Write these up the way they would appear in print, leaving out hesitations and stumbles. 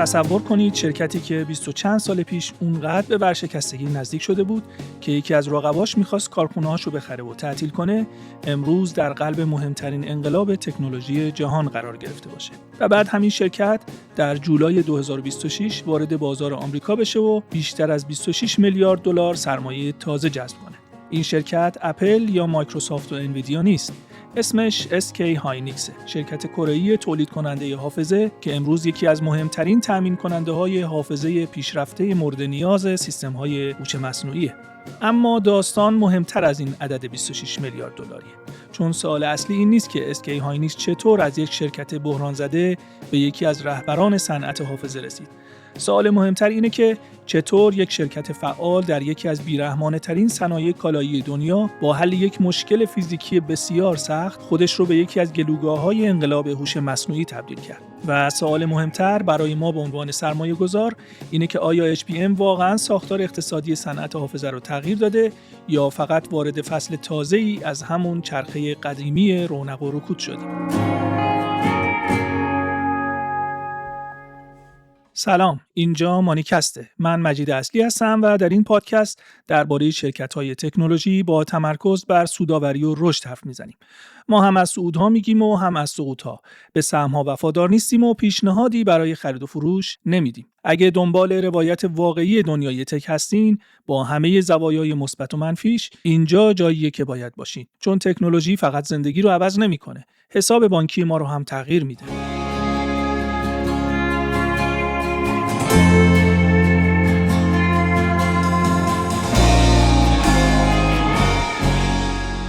تصور کنید شرکتی که 20 و چند سال پیش اونقدر به ورشکستگی نزدیک شده بود که یکی از رقباش می‌خواست کارخونه‌هاشو بخره و تعطیل کنه، امروز در قلب مهمترین انقلاب تکنولوژی جهان قرار گرفته باشه. و بعد همین شرکت در جولای 2026 وارد بازار آمریکا بشه و بیشتر از 26 میلیارد دلار سرمایه تازه جذب کنه. این شرکت اپل یا مایکروسافت و انویدیا نیست. اسمش SK هاینیکسه، شرکت کره‌ای تولید کننده حافظه که امروز یکی از مهمترین تامین کننده های حافظه پیشرفته مورد نیاز سیستم های هوش مصنوعیه. اما داستان مهمتر از این عدد 26 میلیارد دلاریه. چون سوال اصلی این نیست که SK هاینیکس چطور از یک شرکت بحران زده به یکی از رهبران صنعت حافظه رسید. سوال مهمتر اینه که چطور یک شرکت فعال در یکی از بیرحمانه‌ترین صنایع کالایی دنیا با حل یک مشکل فیزیکی بسیار سخت خودش رو به یکی از گلوگاه‌های انقلاب هوش مصنوعی تبدیل کرد. و سوال مهمتر برای ما به عنوان سرمایه‌گذار اینه که آیا HBM واقعاً ساختار اقتصادی صنعت حافظه رو تغییر داده یا فقط وارد فصل تازه‌ای از همون چرخه قدیمی رونق و رکود شدیم. سلام، اینجا مانیکسته. من مجید اصلی هستم و در این پادکست درباره شرکت‌های تکنولوژی با تمرکز بر سودآوری و رشد حرف میزنیم. ما هم از صعودها میگیم و هم از سقوطها. به سهم‌ها وفادار نیستیم و پیشنهادی برای خرید و فروش نمیدیم. اگه دنبال روایت واقعی دنیای تک هستین با همه زوایای مثبت و منفیش، اینجا جاییه که باید باشین. چون تکنولوژی فقط زندگی رو عوض نمی‌کنه، حساب بانکی ما رو هم تغییر میده.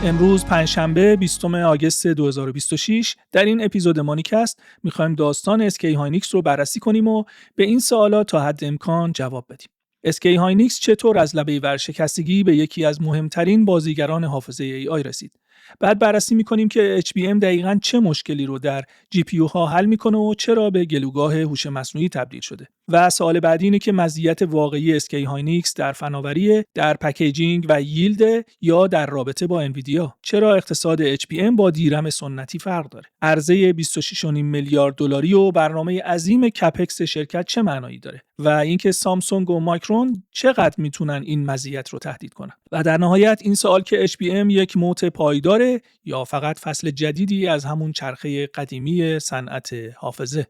امروز پنجشنبه 20 آگوست 2026 در این اپیزود مانیکست می‌خوایم داستان SK هاینیکس رو بررسی کنیم و به این سوالات تا حد امکان جواب بدیم. SK هاینیکس چطور از لبه ورشکستگی به یکی از مهمترین بازیگران حافظه AI رسید؟ بعد بررسی می‌کنیم که HBM دقیقاً چه مشکلی رو در GPU ها حل می‌کنه و چرا به گلوگاه هوش مصنوعی تبدیل شده. و سوال بعدی اینه که مزیت واقعی SK هاینیکس در فناوری، در پکیجینگ و ییلد یا در رابطه با انویدیا؟ چرا اقتصاد HBM با دیرم سنتی فرق داره؟ عرضه 26.5 میلیارد دلاری و برنامه عظیم کپکس شرکت چه معنایی داره؟ و اینکه سامسونگ و مایکرون چقدر میتونن این مزیت رو تهدید کنن؟ و در نهایت این سوال که HBM یک موت پایداره یا فقط فصل جدیدی از همون چرخه قدیمی صنعت حافظه؟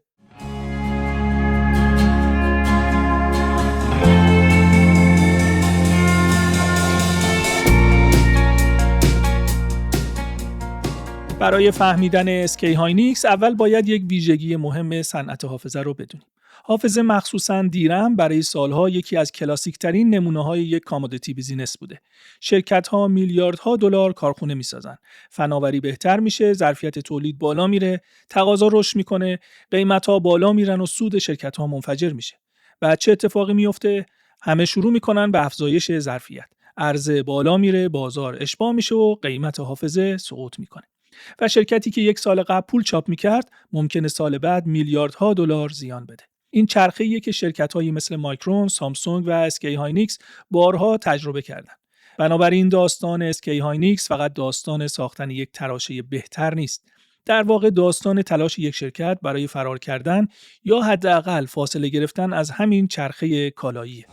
برای فهمیدن SK هاینیکس اول باید یک ویژگی مهم صنعت حافظه رو بدونیم. حافظه مخصوصاً دیرم برای سالها یکی از کلاسیک‌ترین نمونه‌های یک کامودیتی بیزینس بوده. شرکت‌ها میلیاردها دلار کارخونه می‌سازن. فناوری بهتر میشه، ظرفیت تولید بالا میره، تقاضا رشد میکنه، قیمت‌ها بالا میرن و سود شرکت‌ها منفجر میشه. بعد چه اتفاقی میفته؟ همه شروع میکنن به افزایش ظرفیت. عرضه بالا میره، بازار اشباع میشه و قیمت حافظه سقوط میکنه. و شرکتی که یک سال قبل پول چاپ میکرد ممکنه سال بعد میلیاردها دلار زیان بده. این چرخه‌ایه که شرکت‌هایی مثل مایکرون، سامسونگ و SK هاینیکس بارها تجربه کردند. بنابراین داستان SK هاینیکس فقط داستان ساختن یک تراشه بهتر نیست. در واقع داستان تلاش یک شرکت برای فرار کردن یا حداقل فاصله گرفتن از همین چرخه کالاییه.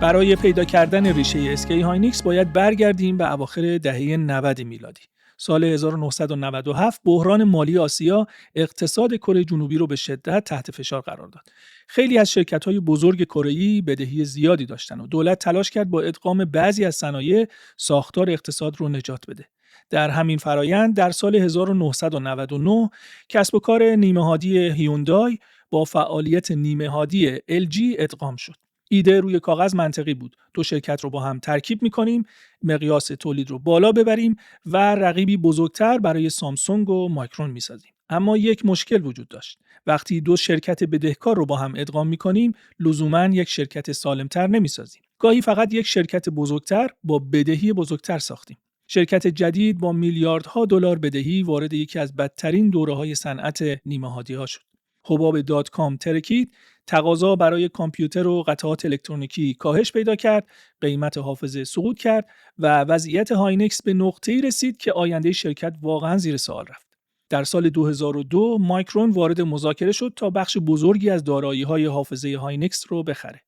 برای پیدا کردن ریشه SK هاینیکس باید برگردیم به اواخر دهه 90 میلادی. سال 1997 بحران مالی آسیا اقتصاد کره جنوبی رو به شدت تحت فشار قرار داد. خیلی از شرکت‌های بزرگ کره‌ای بدهی زیادی داشتن و دولت تلاش کرد با ادغام بعضی از صنایع ساختار اقتصاد رو نجات بده. در همین فرایند در سال 1999 کسب و کار نیمه‌هادی هیوندای با فعالیت نیمه‌هادی LG ادغام شد. ایده روی کاغذ منطقی بود. دو شرکت رو با هم ترکیب می‌کنیم، مقیاس تولید رو بالا ببریم و رقیبی بزرگتر برای سامسونگ و مایکرون می‌سازیم. اما یک مشکل وجود داشت. وقتی دو شرکت بدهکار رو با هم ادغام می‌کنیم، لزوماً یک شرکت سالمتر نمی‌سازیم. گاهی فقط یک شرکت بزرگتر با بدهی بزرگتر ساختیم. شرکت جدید با میلیاردها دلار بدهی وارد یکی از بدترین دوره‌های صنعت نیمه‌هادی‌ها شد. حباب .com ترکید، تقاضا برای کامپیوتر و قطعات الکترونیکی کاهش پیدا کرد، قیمت حافظه سقوط کرد و وضعیت هاینکس به نقطه‌ای رسید که آینده شرکت واقعاً زیر سوال رفت. در سال 2002 مایکرون وارد مذاکره شد تا بخش بزرگی از دارایی‌های حافظه هاینکس رو بخره.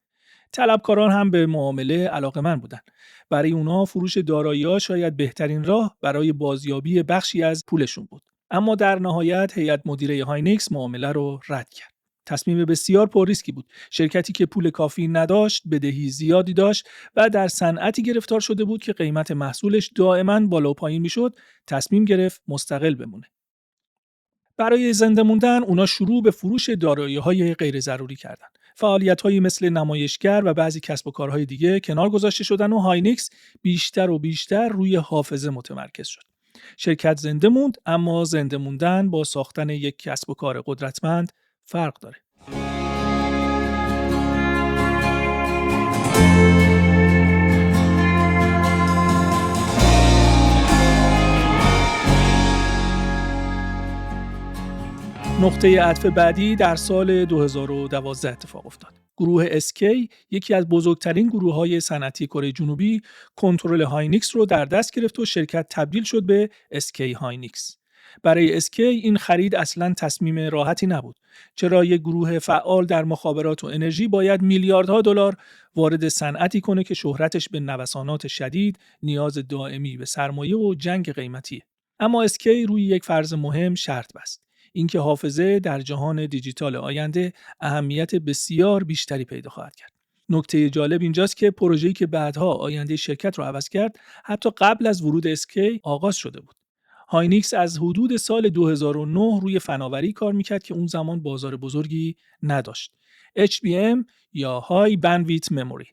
طلبکاران هم به معامله علاقه‌مند بودند. برای اونها فروش دارایی‌ها شاید بهترین راه برای بازیابی بخشی از پولشون بود. اما در نهایت هیئت مدیره هاینکس معامله رو رد کرد. تصمیم بسیار پرریسکی بود. شرکتی که پول کافی نداشت، بدهی زیادی داشت و در صنعتی گرفتار شده بود که قیمت محصولش دائما بالا و پایین میشد، تصمیم گرفت مستقل بمونه. برای زنده موندن اونا شروع به فروش دارایی‌های غیر ضروری کردند. فعالیت‌هایی مثل نمایشگر و بعضی کسب و کارهای دیگه کنار گذاشته شدن و هاینکس بیشتر و بیشتر روی حافظه متمرکز شد. شرکت زنده موند، اما زنده موندن با ساختن یک کسب و کار قدرتمند فرق داره. نقطه عطف بعدی در سال 2012 اتفاق افتاد. گروه SK، یکی از بزرگترین گروه‌های صنعتی کره جنوبی، کنترل هاینکس رو در دست گرفت و شرکت تبدیل شد به SK هاینکس. برای SK این خرید اصلاً تصمیم راحتی نبود، چرا یک گروه فعال در مخابرات و انرژی باید میلیاردها دلار وارد صنعتی کنه که شهرتش به نوسانات شدید، نیاز دائمی به سرمایه و جنگ قیمتیه. اما SK روی یک فرض مهم شرط بست: اینکه حافظه در جهان دیجیتال آینده اهمیت بسیار بیشتری پیدا خواهد کرد. نکته جالب اینجاست که پروژه‌ای که بعدها آینده شرکت رو عوض کرد، حتی قبل از ورود SK آغاز شده بود. هاینکس از حدود سال 2009 روی فناوری کار میکرد که اون زمان بازار بزرگی نداشت. HBM یا High Bandwidth Memory.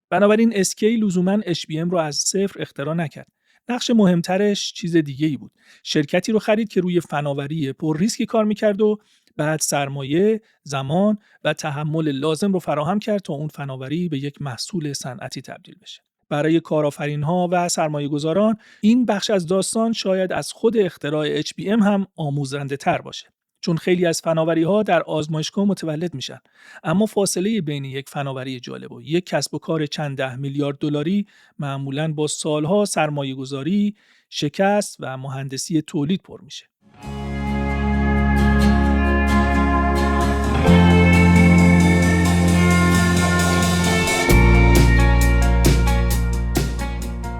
بنابراین SK لزوماً HBM رو از صفر اختراع نکرد. نقش مهمترش چیز دیگه ای بود. شرکتی رو خرید که روی فناوری پر ریسکی کار میکرد و بعد سرمایه، زمان و تحمل لازم رو فراهم کرد تا اون فناوری به یک محصول صنعتی تبدیل بشه. برای کارآفرین‌ها و سرمایه‌گذاران این بخش از داستان شاید از خود اختراع HBM هم آموزنده تر باشه. چون خیلی از فناوری‌ها در آزمایشگاه متولد میشن، اما فاصله بین یک فناوری جالب و یک کسب و کار چند ده میلیارد دلاری معمولاً با سالها سرمایه‌گذاری، شکست و مهندسی تولید پر میشه.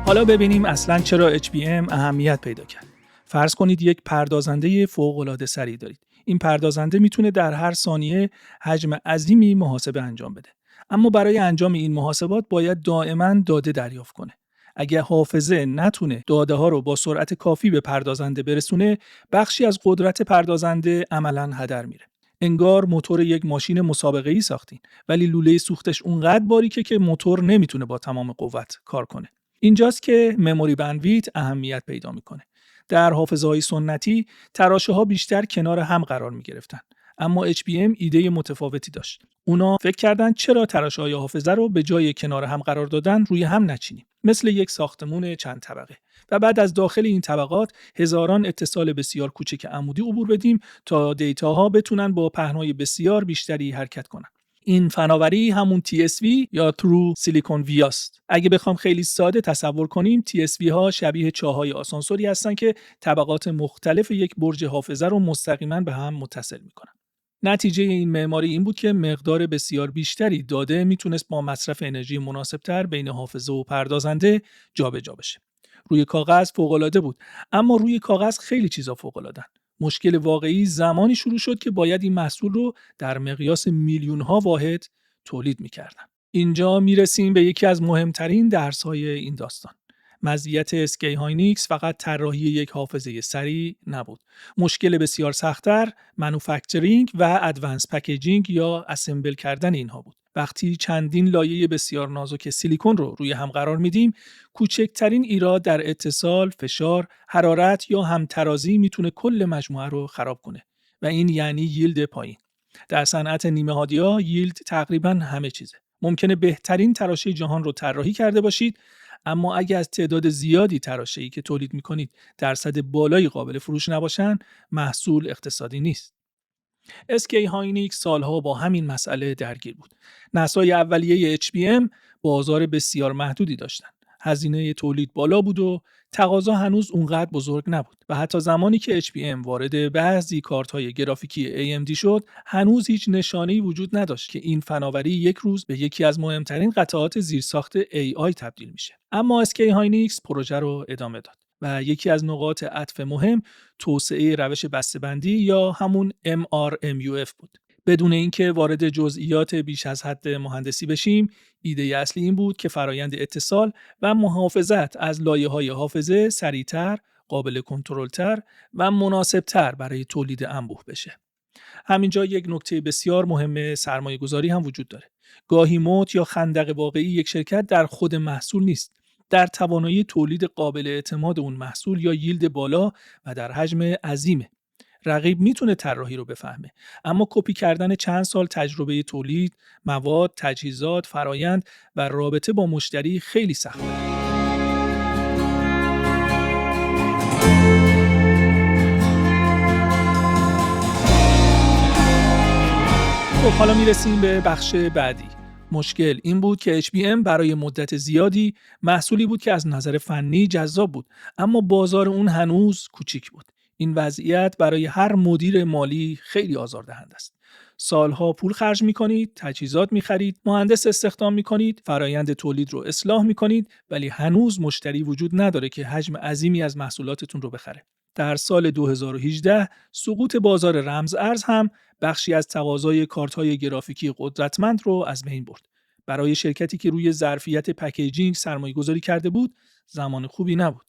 حالا ببینیم اصلاً چرا HBM اهمیت پیدا کرد. فرض کنید یک پردازنده فوق‌العاده سریع دارید. این پردازنده میتونه در هر ثانیه حجم عظیمی محاسبه انجام بده. اما برای انجام این محاسبات باید دائما داده دریافت کنه. اگه حافظه نتونه داده ها رو با سرعت کافی به پردازنده برسونه، بخشی از قدرت پردازنده عملاً هدر میره. انگار موتور یک ماشین مسابقه‌ای ساختین، ولی لوله سوختش اونقدر باریکه که موتور نمیتونه با تمام قوت کار کنه. اینجاست که مموری بندویت اهمیت پیدا میکنه. در حافظه‌های سنتی تراشه‌ها بیشتر کنار هم قرار می‌گرفتن، اما HBM ایده متفاوتی داشت. اونا فکر کردن چرا تراشه‌های حافظه رو به جای کنار هم قرار دادن روی هم نچینیم، مثل یک ساختمون چند طبقه، و بعد از داخل این طبقات هزاران اتصال بسیار کوچک عمودی عبور بدیم تا دیتاها بتونن با پهنای بسیار بیشتری حرکت کنن. این فناوری همون TSV یا True Silicon Via است. اگه بخوام خیلی ساده تصور کنیم، TSV ها شبیه چاهای آسانسوری هستن که طبقات مختلف یک برج حافظه رو مستقیما به هم متصل میکنن. نتیجه این معماری این بود که مقدار بسیار بیشتری داده میتونست با مصرف انرژی مناسبتر بین حافظه و پردازنده جابجا بشه. روی کاغذ فوق‌العاده بود، اما روی کاغذ خیلی چیزا فوق‌العاده‌ان. مشکل واقعی زمانی شروع شد که باید این محصول رو در مقیاس میلیون‌ها واحد تولید می‌کردن. اینجا میرسیم به یکی از مهمترین درس‌های این داستان. مزیت اسکی هاینکس فقط طراحی یک حافظه سریع نبود. مشکل بسیار سخت‌تر مانوفکتورینگ و ادوانس پکیجینگ یا اسمبل کردن اینها بود. وقتی چندین لایه بسیار نازک سیلیکون رو روی هم قرار میدیم، کوچکترین ایراد در اتصال، فشار، حرارت یا همترازی میتونه کل مجموعه رو خراب کنه و این یعنی ییلد پایین. در صنعت نیمه هادی‌ها ییلد تقریباً همه چیزه. ممکنه بهترین تراشه جهان رو طراحی کرده باشید، اما اگه از تعداد زیادی تراشه‌ای که تولید می‌کنید درصد بالایی قابل فروش نباشن، محصول اقتصادی نیست. SK هاینیک سالها با همین مسئله درگیر بود. نسل‌های اولیه HBM بازار بسیار محدودی داشتند. هزینه تولید بالا بود و تقاضا هنوز اونقدر بزرگ نبود و حتی زمانی که HBM وارد بعضی کارت‌های گرافیکی AMD شد، هنوز هیچ نشانه‌ای وجود نداشت که این فناوری یک روز به یکی از مهمترین قطعات زیرساخت AI تبدیل میشه. اما SK هاینیکس پروژه رو ادامه داد و یکی از نقاط عطف مهم توسعه روش بسته‌بندی یا همون MRMUF بود. بدون اینکه وارد جزئیات بیش از حد مهندسی بشیم، ایده اصلی این بود که فرایند اتصال و محافظت از لایه‌های حافظه سریعتر، قابل کنترل‌تر و مناسبتر برای تولید انبوه بشه. همینجا یک نکته بسیار مهم سرمایه‌گذاری هم وجود داره. گاهی موت یا خندق واقعی یک شرکت در خود محصول نیست، در توانایی تولید قابل اعتماد اون محصول یا ییلد بالا و در حجم عظیمه. رقیب میتونه طراحی رو بفهمه، اما کپی کردن چند سال تجربه تولید، مواد، تجهیزات، فرایند و رابطه با مشتری خیلی سخته. خب حالا میرسیم به بخش بعدی. مشکل این بود که HBM برای مدت زیادی محصولی بود که از نظر فنی جذاب بود، اما بازار اون هنوز کوچیک بود. این وضعیت برای هر مدیر مالی خیلی آزاردهنده است. سالها پول خرج می‌کنید، تجهیزات می‌خرید، مهندس استخدام می‌کنید، فرایند تولید رو اصلاح می‌کنید، ولی هنوز مشتری وجود نداره که حجم عظیمی از محصولاتتون رو بخره. در سال 2018 سقوط بازار رمز ارز هم بخشی از تقاضای کارت‌های گرافیکی قدرتمند رو از بین برد. برای شرکتی که روی ظرفیت پکیجینگ سرمایه‌گذاری کرده بود، زمان خوبی نبود.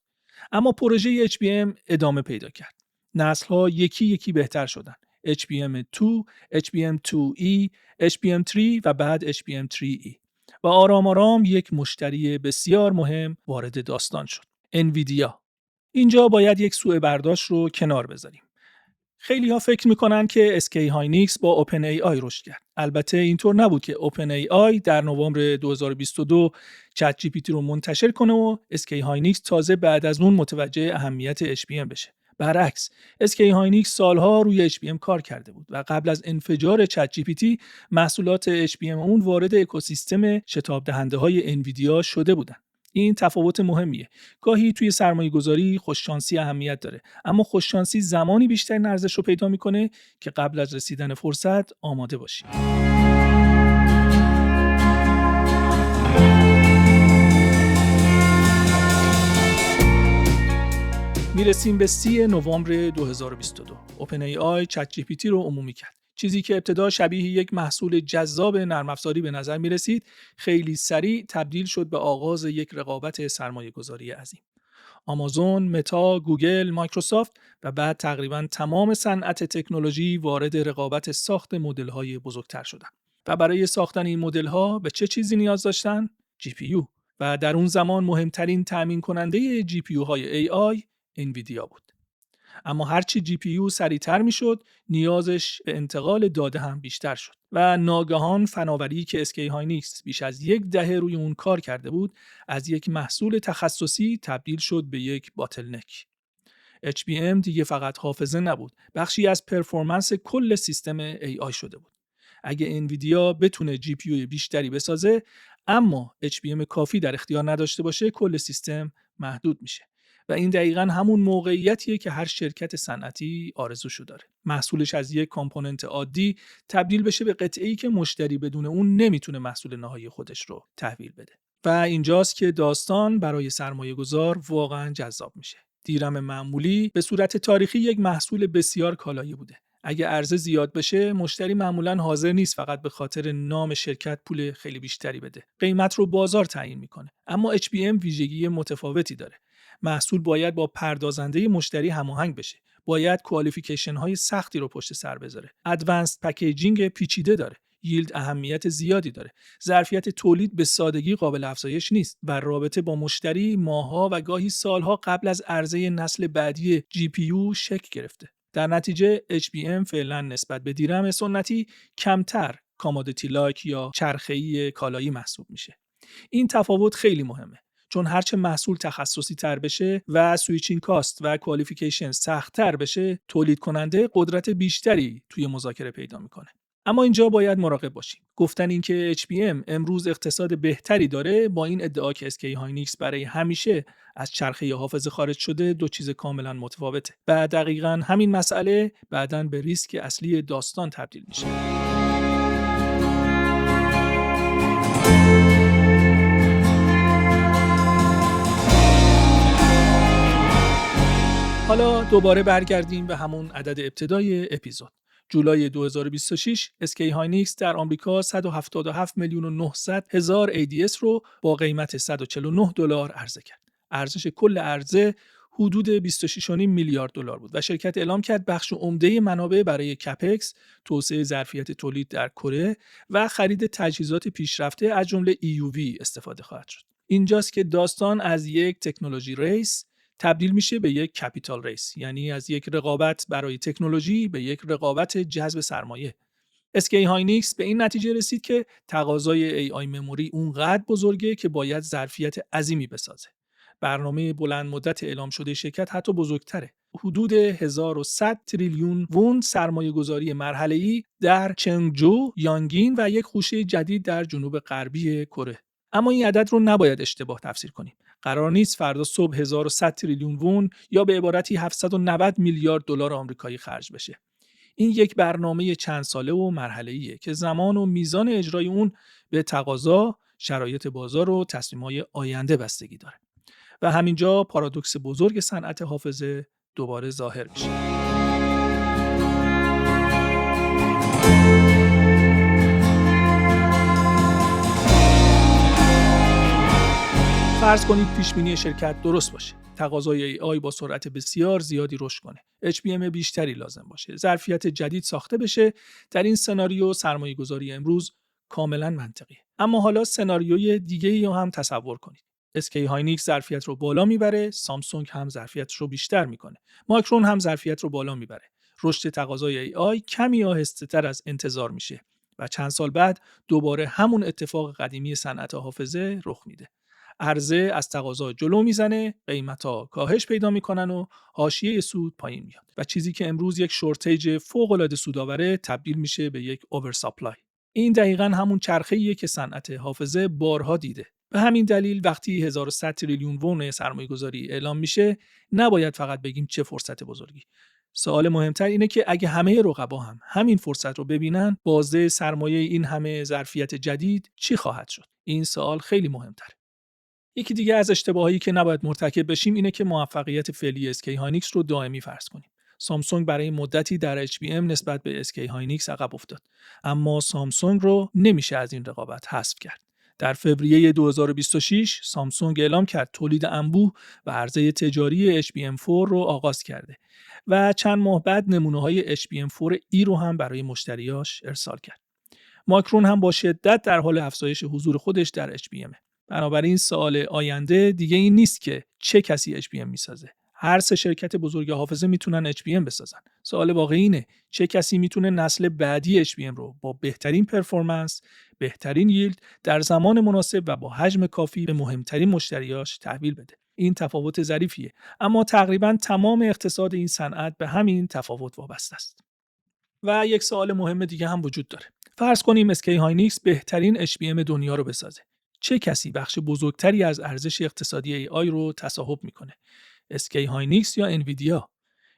اما پروژه HBM ادامه پیدا کرد. نسل‌ها یکی یکی بهتر شدند. HBM2، HBM2E، HBM3 و بعد HBM3E. و آرام آرام یک مشتری بسیار مهم وارد داستان شد. انویدیا. اینجا باید یک سوء برداشت رو کنار بذاریم. خیلی ها فکر میکنن که SK هاینیکس با اوپن ای آی رشد کرد. البته اینطور نبود که اوپن ای آی در نوامبر 2022 چت جی پی تی رو منتشر کنه و SK هاینیکس تازه بعد از اون متوجه اهمیت HBM بشه. برعکس، SK هاینیکس سالها روی HBM کار کرده بود و قبل از انفجار چت جی پی تی محصولات HBM اون وارد اکوسیستم شتاب دهنده های انویدیا شده بودند. این تفاوت مهمیه. گاهی توی سرمایه‌گذاری خوششانسی اهمیت داره، اما خوششانسی زمانی بیشتر ارزش رو پیدا میکنه که قبل از رسیدن فرصت آماده باشی. میرسیم به 30 نوامبر 2022. اوپن ای آی چت جی پی تی رو عمومی کرد. چیزی که ابتدا شبیه یک محصول جذاب نرم افزاری به نظر می رسید، خیلی سریع تبدیل شد به آغاز یک رقابت سرمایه‌گذاری عظیم. آمازون، متا، گوگل، مایکروسافت و بعد تقریباً تمام صنعت تکنولوژی وارد رقابت ساخت مدل‌های بزرگتر شدند. و برای ساختن این مدل‌ها به چه چیزی نیاز داشتن؟ جی پی یو. و در اون زمان مهمترین تامین کننده جی پی یو های ای آی انویدیا بود. اما هرچی جی پی یو سریعتر میشد، نیازش به انتقال داده هم بیشتر شد و ناگهان فناوری که اسکی هاینیکس بیش از یک دهه روی اون کار کرده بود، از یک محصول تخصصی تبدیل شد به یک باتلنک. HBM دیگه فقط حافظه نبود، بخشی از پرفورمنس کل سیستم AI شده بود. اگه انویدیا بتونه جی پی یو بیشتری بسازه، اما HBM کافی در اختیار نداشته باشه، کل سیستم محدود میشه. و این دقیقاً همون موقعیتیه که هر شرکت صنعتی آرزوشو داره. محصولش از یک کامپوننت عادی تبدیل بشه به قطعه‌ای که مشتری بدون اون نمیتونه محصول نهایی خودش رو تحویل بده. و اینجاست که داستان برای سرمایه‌گذار واقعاً جذاب میشه. دیرم معمولی به صورت تاریخی یک محصول بسیار کالایی بوده. اگه عرضه زیاد بشه، مشتری معمولاً حاضر نیست فقط به خاطر نام شرکت پول خیلی بیشتری بده. قیمت رو بازار تعیین میکنه. اما HBM ویژگی متفاوتی داره. محصول باید با پردازنده مشتری هماهنگ بشه. باید کوالیفیکیشن های سختی رو پشت سر بذاره. ادوانسد پکیجینگ پیچیده داره. ییلد اهمیت زیادی داره. ظرفیت تولید به سادگی قابل افزایش نیست و رابطه با مشتری ماه‌ها و گاهی سالها قبل از عرضه نسل بعدی جی پی یو شکل گرفته. در نتیجه HBM فعلا نسبت به دیرم سنتی کمتر کامودیتی لایک یا چرخه‌ای کالایی محسوب میشه. این تفاوت خیلی مهمه، چون هرچه محصول تخصصی تر بشه و سویچینگ کاست و کوالیفیکیشن سخت تر بشه، تولید کننده قدرت بیشتری توی مذاکره پیدا میکنه. اما اینجا باید مراقب باشیم. گفتن اینکه HBM امروز اقتصاد بهتری داره با این ادعا که SK هاینیکس برای همیشه از چرخه حافظه خارج شده دو چیز کاملا متفاوته. و دقیقاً همین مسئله بعداً به ریسک اصلی داستان تبدیل میشه. حالا دوباره برگردیم به همون عدد ابتدای اپیزود. جولای 2026 SK هاینیکس در آمریکا 177 میلیون و 900 هزار ADS رو با قیمت $149 عرضه کرد. ارزش کل عرضه حدود 26.5 میلیارد دلار بود و شرکت اعلام کرد بخش عمده منابع برای کپکس، توسعه ظرفیت تولید در کره و خرید تجهیزات پیشرفته از جمله EUV استفاده خواهد شد. اینجاست که داستان از یک تکنولوژی ریس تبدیل میشه به یک کپیتال ریس، یعنی از یک رقابت برای تکنولوژی به یک رقابت جذب سرمایه. SK هاینیکس به این نتیجه رسید که تقاضای AI مموری اونقدر بزرگه که باید ظرفیت عظیمی بسازه. برنامه بلند مدت اعلام شده شرکت حتی بزرگتره. حدود 1100 تریلیون وون سرمایه گذاری مرحله‌ای در چنگجو، یانگین و یک خوشه جدید در جنوب غربی کره. اما این عدد رو نباید اشتباه تفسیر کنیم. قرار نیست فردا صبح 1100 تریلیون وون یا به عبارتی 790 میلیارد دلار آمریکایی خرج بشه. این یک برنامه چند ساله و مرحله‌ایه که زمان و میزان اجرای اون به تقاضا، شرایط بازار و تصمیم‌های آینده بستگی داره. و همینجا پارادوکس بزرگ صنعت حافظه دوباره ظاهر میشه. فرض کنید پیشبینی شرکت درست باشه. تقاضای AI با سرعت بسیار زیادی رشد کنه. HBM بیشتری لازم باشه. ظرفیت جدید ساخته بشه. در این سناریو سرمایه‌گذاری امروز کاملا منطقیه. اما حالا سناریوی دیگه‌ای رو هم تصور کنید. SK هاینیکس ظرفیت رو بالا میبره، سامسونگ هم ظرفیت رو بیشتر میکنه. مایکرون هم ظرفیت رو بالا میبره. رشد تقاضای AI کمی آهسته‌تر از انتظار میشه و چند سال بعد دوباره همون اتفاق قدیمی صنعت حافظه رخ میده. عرضه از تقاضا جلو میزنه، قیمتا کاهش پیدا میکنن و حاشیه سود پایین میاد و چیزی که امروز یک شورتیج فوق‌العاده سودآوره تبدیل میشه به یک اوور سپلای. این دقیقاً همون چرخه‌ایه که صنعت حافظه بارها دیده. به همین دلیل وقتی 1100 تریلیون وون سرمایه‌گذاری اعلام میشه، نباید فقط بگیم چه فرصت بزرگی. سوال مهمتر اینه که اگه همه رقبا هم همین فرصت رو ببینن، بازده سرمایه این همه ظرفیت جدید چی خواهد شد؟ این سوال خیلی مهمتره. یکی دیگه از اشتباهایی که نباید مرتکب بشیم اینه که موفقیت فعلی SK هاینیکس رو دائمی فرض کنیم. سامسونگ برای مدتی در HBM نسبت به SK هاینیکس عقب افتاد، اما سامسونگ رو نمیشه از این رقابت حذف کرد. در فوریه 2026 سامسونگ اعلام کرد تولید انبوه و عرضه تجاری HBM4 رو آغاز کرده و چند ماه بعد نمونه‌های HBM4E رو هم برای مشتریاش ارسال کرد. مایکرون هم با شدت در حال افزایش حضور خودش در HBM. بنابراین سوال آینده دیگه این نیست که چه کسی HBM میسازه. هر سه شرکت بزرگ حافظه میتونن HBM بسازن. سوال واقعی اینه چه کسی میتونه نسل بعدی HBM رو با بهترین پرفورمنس، بهترین ییلد در زمان مناسب و با حجم کافی به مهمترین مشتریاش تحویل بده. این تفاوت ظریفیه، اما تقریبا تمام اقتصاد این صنعت به همین تفاوت وابسته است. و یک سوال مهم دیگه هم وجود داره. فرض کنیم SK هاینیکس بهترین HBM دنیا رو بسازه. چه کسی بخش بزرگتری از ارزش اقتصادی AI رو تصاحب میکنه؟ SK هاینیکس یا انویدیا؟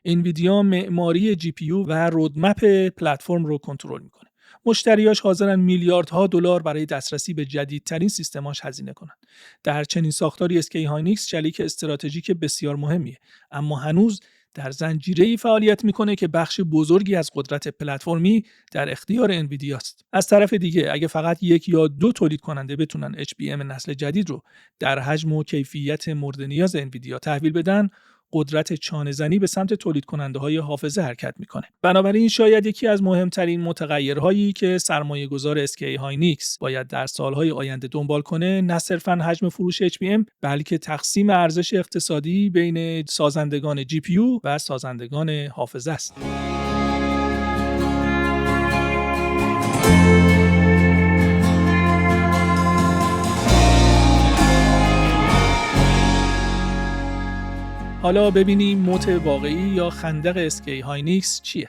انویدیا معماری GPU و رودمپ پلتفرم رو کنترل میکنه. مشتریاش حاضرن میلیاردها دلار برای دسترسی به جدیدترین سیستماش هزینه کنن. در چنین ساختاری SK هاینیکس شریک استراتژیک بسیار مهمیه، اما هنوز در زنجیره‌ای فعالیت میکنه که بخش بزرگی از قدرت پلتفرمی در اختیار انویدیا است. از طرف دیگه اگه فقط یک یا دو تولید کننده بتونن HBM نسل جدید رو در حجم و کیفیت مورد نیاز انویدیا تحویل بدن، قدرت چانه‌زنی به سمت تولید کننده‌های حافظه حرکت میکنه. بنابراین شاید یکی از مهمترین متغیرهایی که سرمایه‌گذار SK هاینیکس باید در سالهای آینده دنبال کنه نه صرفاً حجم فروش HBM، بلکه تقسیم ارزش اقتصادی بین سازندگان GPU و سازندگان حافظه است. حالا ببینیم موت واقعی یا خندق اسکی هاینیکس چیه.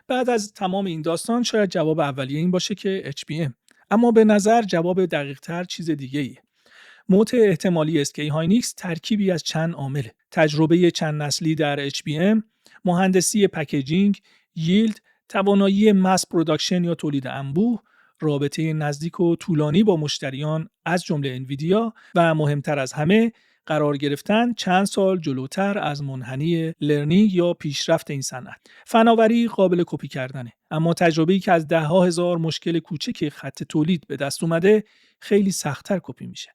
بعد از تمام این داستان شاید جواب اولیه این باشه که HBM، اما به نظر جواب دقیق‌تر چیز دیگه‌ایه. موت احتمالی اسکی هاینیکس ترکیبی از چند عامله: تجربه چند نسلی در HBM، مهندسی پکیجینگ، ییلد، توانایی ماس پروداکشن یا تولید انبوه، رابطه نزدیک و طولانی با مشتریان از جمله انویدیا و مهمتر از همه قرار گرفتن چند سال جلوتر از منحنی لرنینگ یا پیشرفت این صنعت. فناوری قابل کپی کردنه، اما تجربه‌ای که از ده‌ها هزار مشکل کوچک خط تولید به دست اومده خیلی سخت‌تر کپی میشه.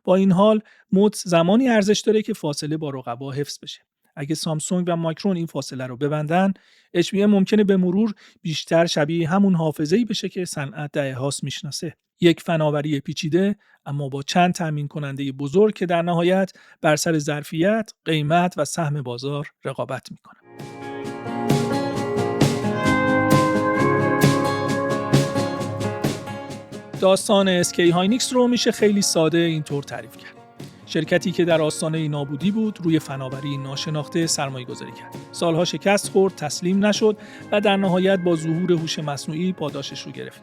با این حال موت زمانی ارزش داره که فاصله با رقبا حفظ بشه. اگه سامسونگ و مایکرون این فاصله رو ببندن، HBM ممکنه به مرور بیشتر شبیه همون حافظه‌ای بشه که صنعت دهه‌هاست میشناسه. یک فناوری پیچیده اما با چند تامین کننده بزرگ که در نهایت بر سر ظرفیت، قیمت و سهم بازار رقابت میکنه. داستان اسکی هاینیکس رو میشه خیلی ساده اینطور تعریف کرد. شرکتی که در آستانه نابودی بود روی فناوری ناشناخته سرمایه‌گذاری کرد. سالها شکست خورد، تسلیم نشد و در نهایت با ظهور هوش مصنوعی پاداشش رو گرفت.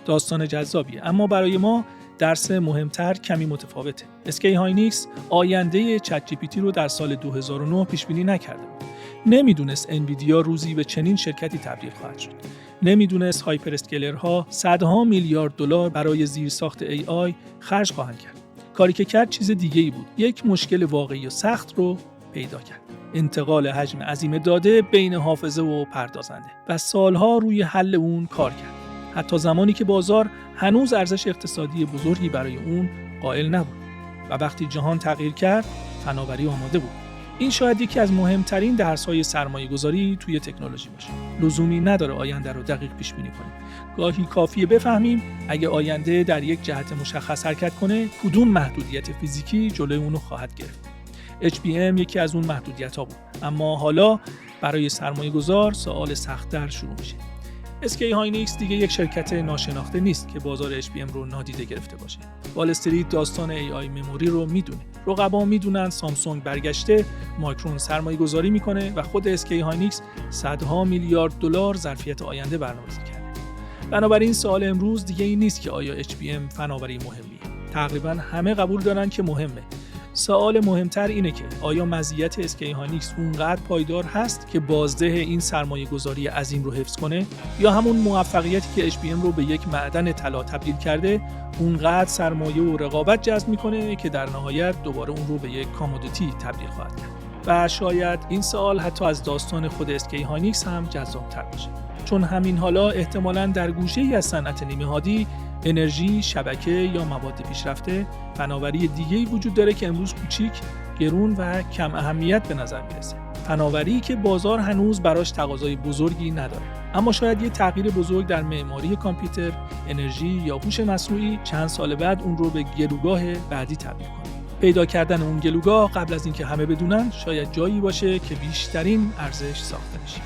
داستان جذابیه، اما برای ما درس مهمتر کمی متفاوته. اسکی هاینیکس آینده چت جی پی تی رو در سال 2009 پیش بینی نکرده بود. نمیدونست انویدیا روزی به چنین شرکتی تبدیل خواهد شد. نمیدونست هایپر اسکیلرها صدها میلیارد دلار برای زیرساخت AI خرج خواهند کرد. کاری که کرد چیز دیگه‌ای بود. یک مشکل واقعی و سخت رو پیدا کرد. انتقال حجم عظیم داده بین حافظه و پردازنده و سالها روی حل اون کار کرد. حتی زمانی که بازار هنوز ارزش اقتصادی بزرگی برای اون قائل نبود. و وقتی جهان تغییر کرد، فناوری آماده بود. این شاید یکی از مهمترین درس‌های سرمایه‌گذاری توی تکنولوژی باشه. لزومی نداره آینده رو دقیق پیش بینی کنیم. گاهی کافیه بفهمیم اگه آینده در یک جهت مشخص حرکت کنه، کدوم محدودیت فیزیکی جلوی اونو خواهد گرفت. HBM یکی از اون محدودیت‌ها بود. اما حالا برای سرمایه‌گذار سوال سخت‌تر شروع میشه. اسکی هاینیکس دیگه یک شرکت ناشناخته نیست که بازار HBM رو نادیده گرفته باشه. وال استریت داستان AI مموری رو میدونه. رقبا میدونن سامسونگ برگشته، مایکرون سرمایه‌گذاری میکنه و خود اسکی هاینیکس صدها میلیارد دلار ظرفیت آینده برنامه‌ریزی کرده. بنابراین سوال امروز دیگه این نیست که آیا HBM فناوری مهمیه. تقریبا همه قبول دارن که مهمه. سوال مهمتر اینه که آیا مزیت اسکی هاینیکس اونقدر پایدار هست که بازده این سرمایه گذاری عظیم رو حفظ کنه، یا همون موفقیتی که HBM رو به یک معدن طلا تبدیل کرده اونقدر سرمایه و رقابت جذب میکنه که در نهایت دوباره اون رو به یک کامودیتی تبدیل خواهد کرد. و شاید این سوال حتی از داستان خود اسکی هاینیکس هم جذاب‌تر باشه، چون همین حالا احتمالاً در گوشه‌ای از صنعت نیمه هادی، انرژی، شبکه یا مواد پیشرفته فناوری دیگه‌ای وجود داره که امروز کوچیک، گرون و کم اهمیت به نظر میرسه. فناوری که بازار هنوز براش تقاضای بزرگی نداره، اما شاید یه تغییر بزرگ در معماری کامپیوتر، انرژی یا هوش مصنوعی چند سال بعد اون رو به گلوگاه بعدی تبدیل کنه. پیدا کردن اون گلوگاه قبل از اینکه همه بدونن شاید جایی باشه که بیشترین ارزش ساخته بشه.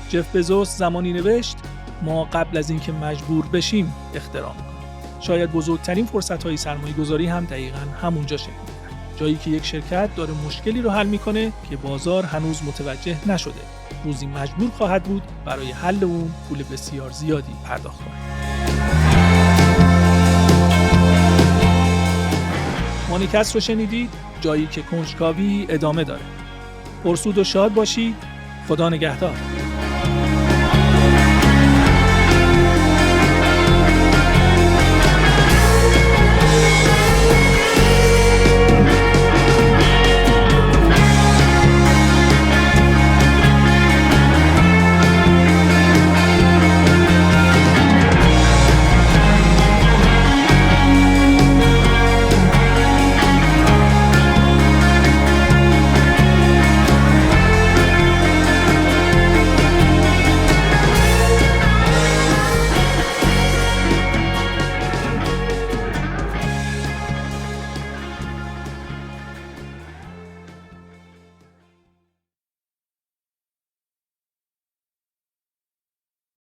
جف بزوس زمانی نوشت: ما قبل از اینکه مجبور بشیم اختراع می‌کنیم. شاید بزرگترین فرصت‌های سرمایه‌گذاری هم دقیقاً همونجا شکل می‌گیره. جایی که یک شرکت داره مشکلی رو حل می‌کنه که بازار هنوز متوجه نشده. روزی مجبور خواهد بود برای حل اون پول بسیار زیادی پرداخت کنه. مانیکست رو شنیدید؟ جایی که کنجکاوی ادامه داره. پرسود و شاد باشید. خدا نگهدار.